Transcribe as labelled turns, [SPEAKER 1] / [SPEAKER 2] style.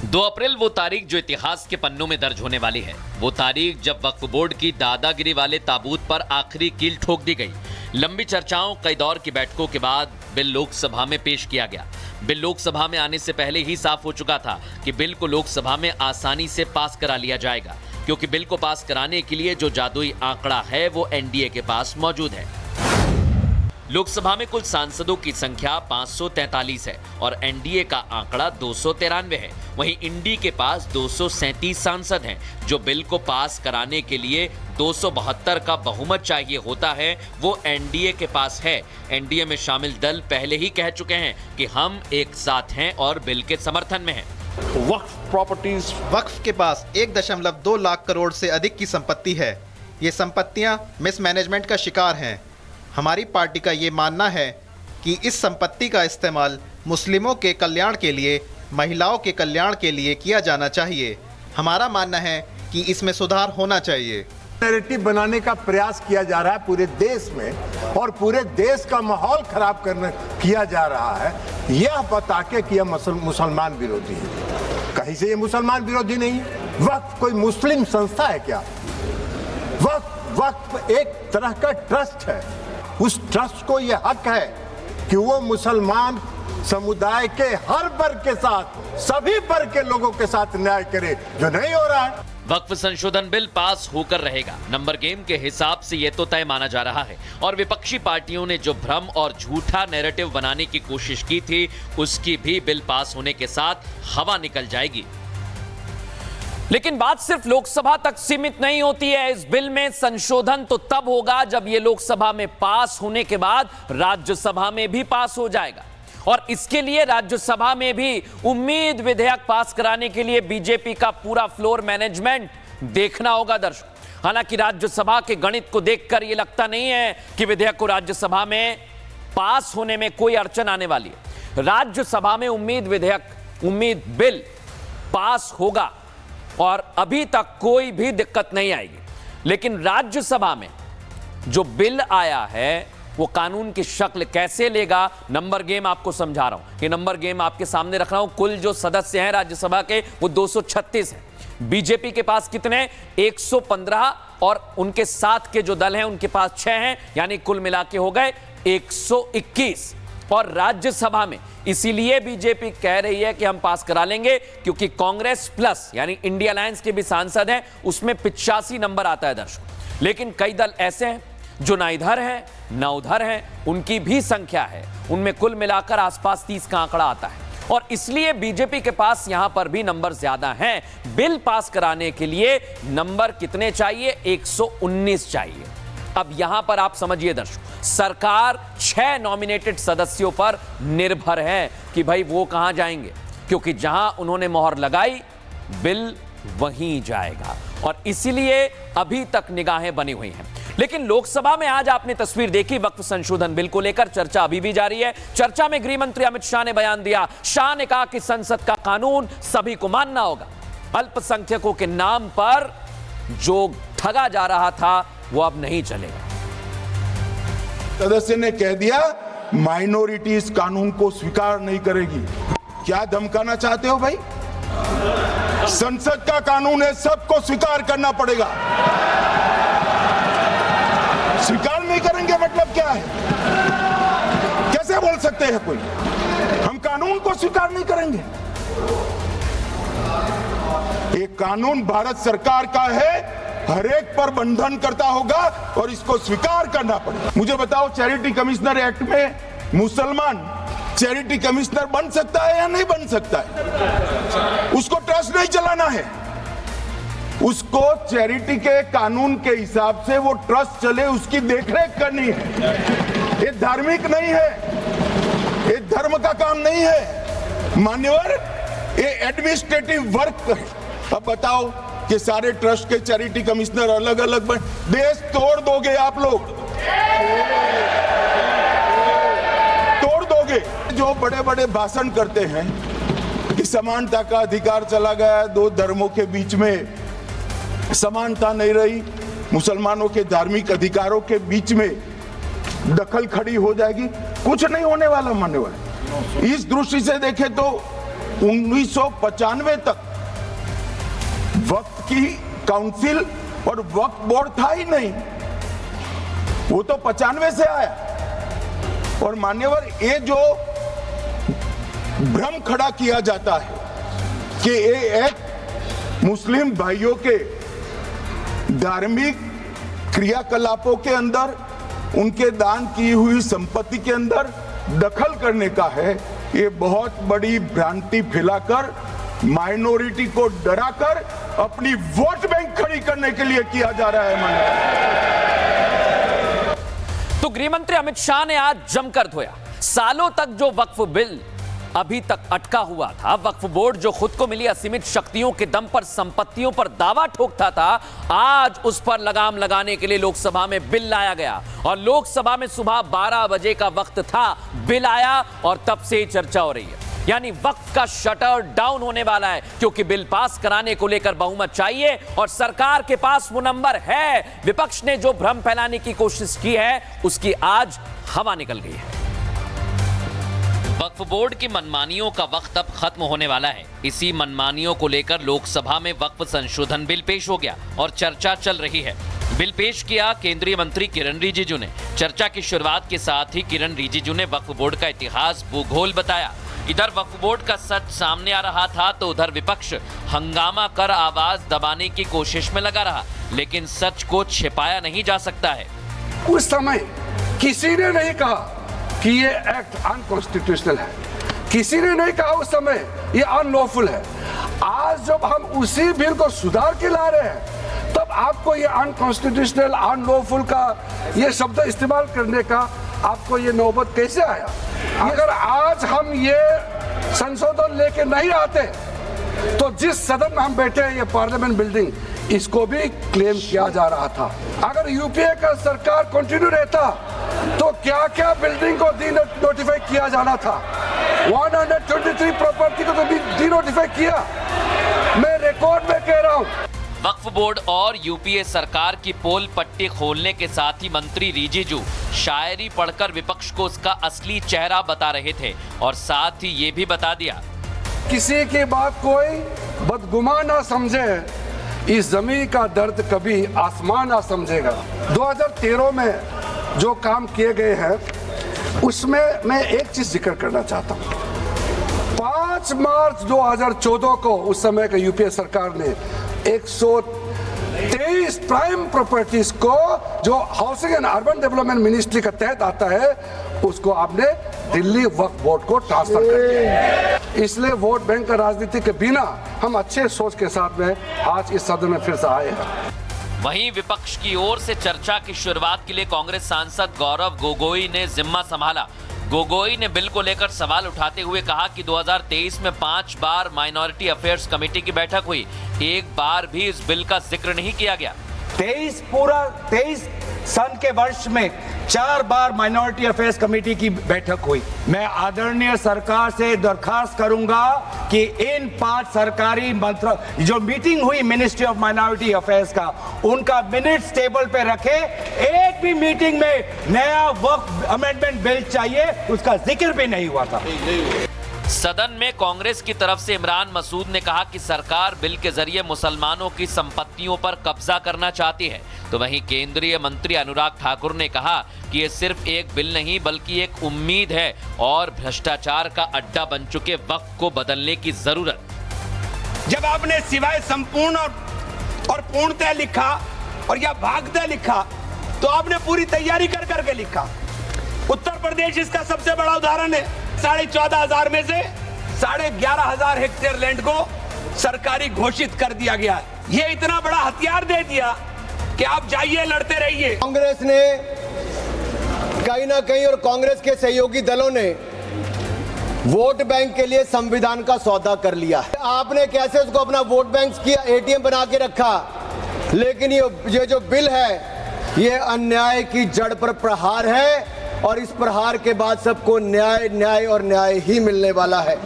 [SPEAKER 1] 2 अप्रैल वो तारीख जो इतिहास के पन्नों में दर्ज होने वाली है। वो तारीख जब वक्फ बोर्ड की दादागिरी वाले ताबूत पर आखिरी कील ठोक दी गई। लंबी चर्चाओं, कई दौर की बैठकों के बाद बिल लोकसभा में पेश किया गया। बिल लोकसभा में आने से पहले ही साफ हो चुका था कि बिल को लोकसभा में आसानी से पास करा लिया जाएगा, क्योंकि बिल को पास कराने के लिए जो जादुई आंकड़ा है वो एनडीए के पास मौजूद है। लोकसभा में कुल सांसदों की संख्या 543 है और एनडीए का आंकड़ा 293 है। वहीं इंडी के पास 237 सांसद हैं। जो बिल को पास कराने के लिए 272 का बहुमत चाहिए होता है, वो एनडीए के पास है। एनडीए में शामिल दल पहले ही कह चुके हैं कि हम एक साथ हैं और बिल के समर्थन में हैं।
[SPEAKER 2] वक्फ के पास 1.2 लाख करोड़ से अधिक की संपत्ति है। ये संपत्तियां मिसमैनेजमेंट का शिकार हैं। हमारी पार्टी का ये मानना है कि इस संपत्ति का इस्तेमाल मुस्लिमों के कल्याण के लिए, महिलाओं के कल्याण के लिए किया जाना चाहिए। हमारा मानना है कि इसमें सुधार होना चाहिए।
[SPEAKER 3] नैरेटिव बनाने का प्रयास किया जा रहा है पूरे देश में, और पूरे देश का माहौल खराब किया जा रहा है, यह बता के कि यह मुसलमान विरोधी है। कहीं से ये मुसलमान विरोधी नहीं। वक्फ कोई मुस्लिम संस्था है क्या? वक्फ एक तरह का ट्रस्ट है। उस ट्रस्ट को यह हक है कि वो मुसलमान समुदाय के हर वर्ग के साथ, सभी वर्ग के लोगों के साथ न्याय करे, जो नहीं हो रहा है।
[SPEAKER 1] वक्फ संशोधन बिल पास होकर रहेगा। नंबर गेम के हिसाब से ये तो तय माना जा रहा है, और विपक्षी पार्टियों ने जो भ्रम और झूठा नैरेटिव बनाने की कोशिश की थी, उसकी भी बिल पास होने के साथ हवा निकल जाएगी। लेकिन बात सिर्फ लोकसभा तक सीमित नहीं होती है। इस बिल में संशोधन तो तब होगा जब ये लोकसभा में पास होने के बाद राज्यसभा में भी पास हो जाएगा, और इसके लिए राज्यसभा में भी उम्मीद विधेयक पास कराने के लिए बीजेपी का पूरा फ्लोर मैनेजमेंट देखना होगा दर्शकों। हालांकि राज्यसभा के गणित को देखकर यह लगता नहीं है कि विधेयक को राज्यसभा में पास होने में कोई अड़चन आने वाली है। राज्यसभा में उम्मीद बिल पास होगा और अभी तक कोई भी दिक्कत नहीं आएगी। लेकिन राज्यसभा में जो बिल आया है वो कानून की शक्ल कैसे लेगा, नंबर गेम आपको समझा रहा हूं। ये नंबर गेम आपके सामने रख रहा हूं। कुल जो सदस्य हैं राज्यसभा के वो 236 हैं। बीजेपी के पास कितने? 115, और उनके साथ के जो दल हैं उनके पास 6 हैं, यानी कुल मिला के हो गए 121। और राज्यसभा में इसीलिए बीजेपी कह रही है कि हम पास करा लेंगे क्योंकि कांग्रेस प्लस यानी इंडिया अलायंस के भी सांसद हैं, उसमें 85 नंबर आता है दर्शकों। लेकिन कई दल ऐसे हैं जो ना इधर हैं ना उधर हैं, उनकी भी संख्या है, उनमें कुल मिलाकर आसपास 30 का आंकड़ा आता है, और इसलिए बीजेपी के पास यहां पर भी नंबर ज्यादा हैं। बिल पास कराने के लिए नंबर कितने चाहिए? 119 चाहिए। अब यहां पर आप समझिए दर्शकों, सरकार 6 नॉमिनेटेड सदस्यों पर निर्भर है कि भाई वो कहां जाएंगे, क्योंकि जहां उन्होंने मोहर लगाई बिल वहीं जाएगा, और इसीलिए अभी तक निगाहें बनी हुई हैं। लेकिन लोकसभा में आज आपने तस्वीर देखी, वक्फ संशोधन बिल को लेकर चर्चा अभी भी जारी है। चर्चा में गृह मंत्री अमित शाह ने बयान दिया। शाह ने कहा कि संसद का कानून सभी को मानना होगा। अल्पसंख्यकों के नाम पर जो ठगा जा रहा था वो अब नहीं चलेगा।
[SPEAKER 4] सदस्य ने कह दिया माइनॉरिटी इस कानून को स्वीकार नहीं करेगी। क्या धमकाना चाहते हो भाई? संसद का कानून है, सबको स्वीकार करना पड़ेगा। स्वीकार नहीं करेंगे मतलब क्या है? कैसे बोल सकते हैं कोई? हम कानून को स्वीकार नहीं करेंगे। एक कानून भारत सरकार का है, हर एक पर बंधन करता होगा और इसको स्वीकार करना पड़ेगा। मुझे बताओ, चैरिटी कमिश्नर एक्ट में मुसलमान चैरिटी कमिश्नर बन सकता है या नहीं बन सकता है? उसको ट्रस्ट नहीं चलाना है, उसको चैरिटी के कानून के हिसाब से वो ट्रस्ट चले, उसकी देखरेख करनी है। ये धार्मिक नहीं है, ये धर्म का काम नहीं है मान्यवर, ये एडमिनिस्ट्रेटिव वर्क है। अब बताओ कि सारे ट्रस्ट के चैरिटी कमिश्नर अलग अलग बन, देश तोड़ दोगे आप लोग, तोड़ दोगे। जो बड़े बड़े भाषण करते हैं कि समानता का अधिकार चला गया, 2 धर्मों के बीच में समानता नहीं रही, मुसलमानों के धार्मिक अधिकारों के बीच में दखल खड़ी हो जाएगी, कुछ नहीं होने वाला मान्यवर। इस दृष्टि से देखें तो 1995 तक वक्फ की काउंसिल और वक्फ बोर्ड था ही नहीं, वो तो 95 से आया। और मान्यवर, ये जो भ्रम खड़ा किया जाता है कि ये एक मुस्लिम भाइयों के धार्मिक क्रियाकलापों के अंदर, उनके दान की हुई संपत्ति के अंदर दखल करने का है, ये बहुत बड़ी भ्रांति फैलाकर माइनॉरिटी को डराकर अपनी वोट बैंक खड़ी करने के लिए किया जा रहा है।
[SPEAKER 1] तो गृह मंत्री अमित शाह ने आज जमकर धोया। सालों तक जो वक्फ बिल अभी तक अटका हुआ था, वक्फ बोर्ड जो खुद को मिली असीमित शक्तियों के दम पर संपत्तियों पर दावा ठोकता था, आज उस पर लगाम लगाने के लिए लोकसभा में बिल लाया गया। और लोकसभा में सुबह 12 बजे का वक्त था, बिल आया और तब से चर्चा हो रही है। यानी वक्फ का शटर डाउन होने वाला है, क्योंकि बिल पास कराने को लेकर बहुमत चाहिए और सरकार के पास वो नंबर है। विपक्ष ने जो भ्रम फैलाने की कोशिश की है, उसकी आज हवा निकल गई है। वक्फ बोर्ड की मनमानियों का वक्त अब खत्म होने वाला है। इसी मनमानियों को लेकर लोकसभा में वक्फ संशोधन बिल पेश हो गया और चर्चा चल रही है। बिल पेश किया केंद्रीय मंत्री किरण रिजिजू ने। चर्चा की शुरुआत के साथ ही किरण रिजिजू ने वक्फ बोर्ड का इतिहास, भूगोल बताया। इधर वक्फ बोर्ड का सच सामने आ रहा था तो उधर विपक्ष हंगामा कर आवाज दबाने की कोशिश में लगा रहा, लेकिन सच को छिपाया नहीं जा सकता है।
[SPEAKER 5] उस समय किसी ने नहीं कहा कि ये एक्ट अनकॉन्स्टिट्यूशनल है, किसी ने नहीं कहा उस समय ये अनलॉफुल है। आज जब हम उसी बिल को सुधार के ला रहे हैं, तब आपको ये अनकॉन्स्टिट्यूशनल, अनलॉफुल का ये शब्द इस्तेमाल करने का आपको ये नौबत कैसे आया? अगर आज हम ये संशोधन लेके नहीं आते तो जिस सदन में हम बैठे हैं, ये पार्लियामेंट बिल्डिंग, इसको भी क्लेम किया जा रहा था। अगर यूपीए का सरकार कंटिन्यू रहता तो क्या क्या बिल्डिंग को डी नोटिफाई किया जाना था। 123 प्रॉपर्टी को तो डी नोटिफाई किया। मैं रिकॉर्ड में कह रहा हूँ।
[SPEAKER 1] वक्फ बोर्ड और यूपीए सरकार की पोल पट्टी खोलने के साथ ही मंत्री रिजिजू शायरी पढ़कर विपक्ष को उसका असली चेहरा बता रहे थे और साथ ही ये भी बता दिया,
[SPEAKER 5] किसी की बात कोई बदगुमान ना समझे, इस जमीन का दर्द कभी आसमान ना समझेगा। 2013 में जो काम किए गए हैं, उसमें मैं एक चीज जिक्र करना चाहता हूँ। 5 मार्च 2014 को उस समय के यूपीए सरकार ने 123 प्राइम प्रॉपर्टीज को, जो housing and urban development ministry का तहत आता है, उसको आपने दिल्ली वक्फ बोर्ड को ट्रांसफर कर दिया। इसलिए वोट बैंक का राजनीति के बिना हम अच्छे सोच के साथ में आज इस सदन में फिर से आए हैं।
[SPEAKER 1] वहीं विपक्ष की ओर से चर्चा की शुरुआत के लिए कांग्रेस सांसद गौरव गोगोई ने जिम्मा संभाला। गोगोई ने बिल को लेकर सवाल उठाते हुए कहा कि 2023 में 5 बार माइनॉरिटी अफेयर्स कमेटी की बैठक हुई, एक बार भी इस बिल का जिक्र नहीं किया गया।
[SPEAKER 6] 23 सन के वर्ष में 4 बार माइनॉरिटी अफेयर्स कमेटी की बैठक हुई। मैं आदरणीय सरकार से दरखास्त करूंगा कि इन 5 सरकारी मंत्री जो मीटिंग हुई मिनिस्ट्री ऑफ माइनॉरिटी अफेयर्स का, उनका मिनट्स टेबल पे रखे। एक भी मीटिंग में नया वक्फ अमेंडमेंट बिल चाहिए, उसका जिक्र भी नहीं हुआ था।
[SPEAKER 1] सदन में कांग्रेस की तरफ से इमरान मसूद ने कहा कि सरकार बिल के जरिए मुसलमानों की संपत्तियों पर कब्जा करना चाहती है, तो वहीं केंद्रीय मंत्री अनुराग ठाकुर ने कहा कि ये सिर्फ एक बिल नहीं बल्कि एक उम्मीद है और भ्रष्टाचार का अड्डा बन चुके वक्फ को बदलने की जरूरत।
[SPEAKER 6] जब आपने सिवाय संपूर्ण और पूर्णतः लिखा और या भागतः लिखा, तो आपने पूरी तैयारी कर करके लिखा। उत्तर प्रदेश इसका सबसे बड़ा उदाहरण है। 14,500 में से 11,500 हेक्टेयर लैंड को सरकारी घोषित कर दिया गया। ये इतना बड़ा हथियार दे दिया कि आप जाइए, लड़ते रहिए।
[SPEAKER 7] कांग्रेस ने कहीं ना कहीं और कांग्रेस के सहयोगी दलों ने वोट बैंक के लिए संविधान का सौदा कर लिया। आपने कैसे उसको अपना वोट बैंक किया, एटीएम बना के रखा। लेकिन ये जो बिल है, ये अन्याय की जड़ पर प्रहार है और इस प्रहार के बाद सबको न्याय और न्याय ही मिलने वाला है।